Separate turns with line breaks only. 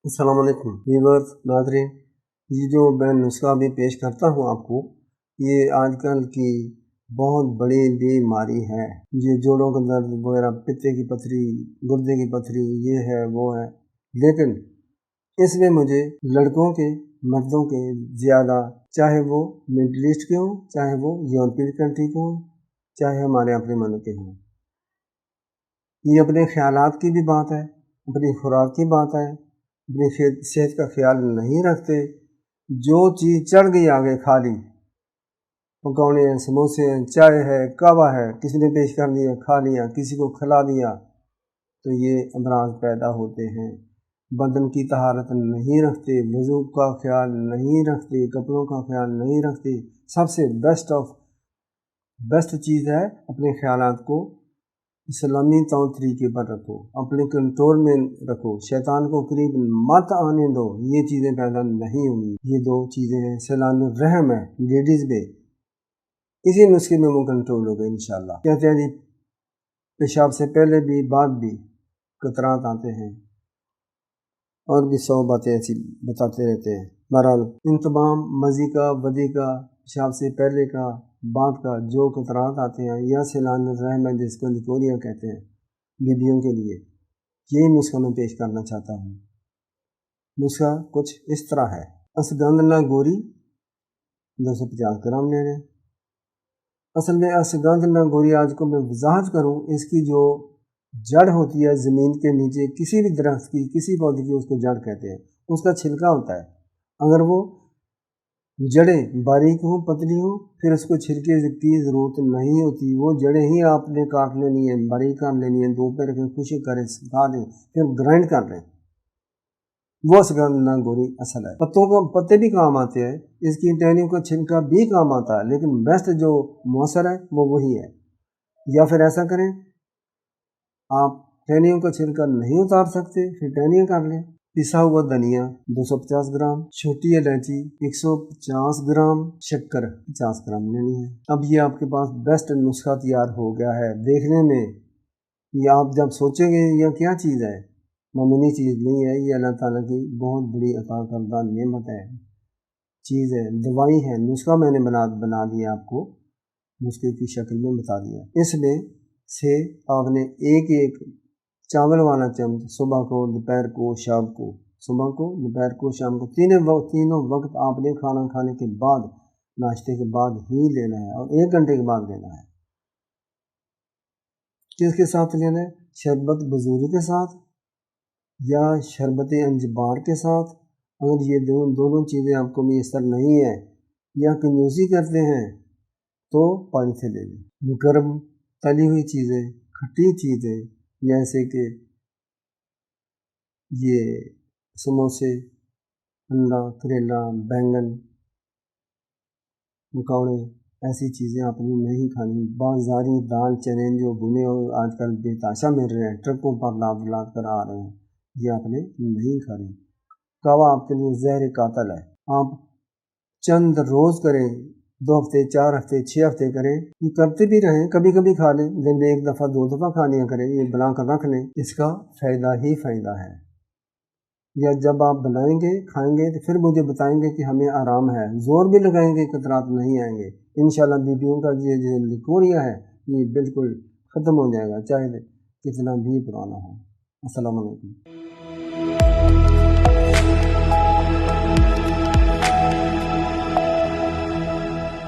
अस्सलाम वालेकुम व्यूअर्स नाज़रीन, ये जो मैं नुस्खा अभी पेश करता हूँ आपको, ये आजकल की बहुत बड़ी बीमारी है। ये जोड़ों का दर्द वगैरह, पित्ते की पथरी, गुर्दे की पथरी, ये है वो है। लेकिन इसमें मुझे लड़कों के मर्दों के ज़्यादा, चाहे वो मिडल ईस्ट के हों, चाहे वो यूरोपियन कंट्री के हों, चाहे हमारे अपने मुल्क के हों, ये अपने ख़यालात की भी बात है, अपनी खुराक की बात है, अपनी सेहत का ख्याल नहीं रखते। जो चीज़ चढ़ गई आगे खा ली, पकौड़े हैं, समोसे हैं, चाय है, कहवा है, किसी ने पेश कर दिया खा लिया, किसी को खिला दिया, तो ये अमराज पैदा होते हैं। बदन की तहारत नहीं रखते, वज़ू का ख्याल नहीं रखते, कपड़ों का ख्याल नहीं रखते। सबसे बेस्ट चीज़ है अपने ख्यालात को इस्लामी तौर तरीके पर रखो, अपने कंट्रोल में रखो, शैतान को करीब मत आने दो, ये चीज़ें पैदा नहीं होंगी। ये दो चीज़ें हैं, सलाम रहम है लेडीज़ पे, इसी नुस्खे में वो कंट्रोल होगा इंशाल्लाह। कहते हैं जी, पेशाब से पहले भी बाद भी कतरात आते हैं, और भी 100 बातें ऐसी बताते रहते हैं। बहरहाल इन तमाम मज़ी का, वदी का, पेशाब से पहले का, बाद का जो कतरात आते हैं, या सलान रहम है जिसको लिकोरिया कहते हैं बीबियों के लिए, यही नुस्खा मैं पेश करना चाहता हूँ। नुस्खा कुछ इस तरह है। अश्वगंधा गोरी 250 ग्राम ले लें। असल में अश्वगंधा गोरी, आज को मैं वजाहत करूँ, इसकी जो जड़ होती है ज़मीन के नीचे, किसी भी दरख्त की, किसी पौधे की, उसको जड़ कहते हैं। उसका छिलका होता है, अगर वो जड़ें बारीक हों, पतली हों, फिर उसको छिलके की ज़रूरत नहीं होती। वो जड़ें ही आपने काट लेनी है, बारीक काट लेनी है, धूप में रखें, खुशी करें, सुखा दें, फिर ग्राइंड कर लें। वो अश्वगंधा गोरी असल है। पत्ते भी काम आते हैं, इसकी टहनियों का छिलका भी काम आता है, लेकिन बेस्ट जो मौसर है वो वही है। या फिर ऐसा करें, आप टहनियों का छिलका नहीं उतार सकते, फिर टहनियाँ कर लें। पिसा हुआ धनिया 250 ग्राम, छोटी इलायची 150 ग्राम, शक्कर 50 ग्राम लेनी है। अब ये आपके पास बेस्ट नुस्खा तैयार हो गया है। देखने में ये आप जब सोचेंगे यह क्या चीज़ है, मामूली चीज़ नहीं है, ये अल्लाह ताला की बहुत बड़ी अता करदा नेमत है, चीज़ है, दवाई है। नुस्खा मैंने बना दिया, आपको नुस्खे की शक्ल में बता दिया। इसमें से आपने एक चावल वाला चम्मच सुबह को, दोपहर को, शाम को, सुबह को, दोपहर को, शाम को, तीनों वक्त आपने खाना खाने के बाद, नाश्ते के बाद ही लेना है, और 1 घंटे के बाद लेना है। किसके साथ लेना है? शरबत बजूरी के साथ या शरबत अंजबार के साथ। अगर ये दोनों चीज़ें आपको मैसर नहीं है या कंजूसी करते हैं, तो पानी से ले लें। गर्म तली हुई चीज़ें, खट्टी चीज़ें, जैसे कि ये समोसे, अंडा, करेला, बैंगन, पकौड़े, ऐसी चीज़ें आपने नहीं खानी। बाजारी दाल चने जो भुने और आजकल बेताशा मिल रहे हैं, ट्रकों पर लाद कर आ रहे हैं, ये आपने नहीं खानी। कहवा आपके लिए ज़हर कातल है। आप चंद रोज़ करें, 2 हफ्ते, 4 हफ्ते, 6 हफ्ते करें, ये करते भी रहें, कभी कभी खा लें, दिन में 1 दफ़ा 2 दफ़ा खा लिया करें, ये बना कर रख लें, इसका फ़ायदा ही फ़ायदा है। या जब आप बनाएंगे, खाएंगे, तो फिर मुझे बताएंगे कि हमें आराम है, ज़ोर भी लगाएंगे, कतरात नहीं आएंगे इंशाल्लाह। बीबियों का ये लिकोरिया है, ये बिल्कुल ख़त्म हो जाएगा, चाहे कितना भी पुराना हो। अस्सलाम वालेकुम।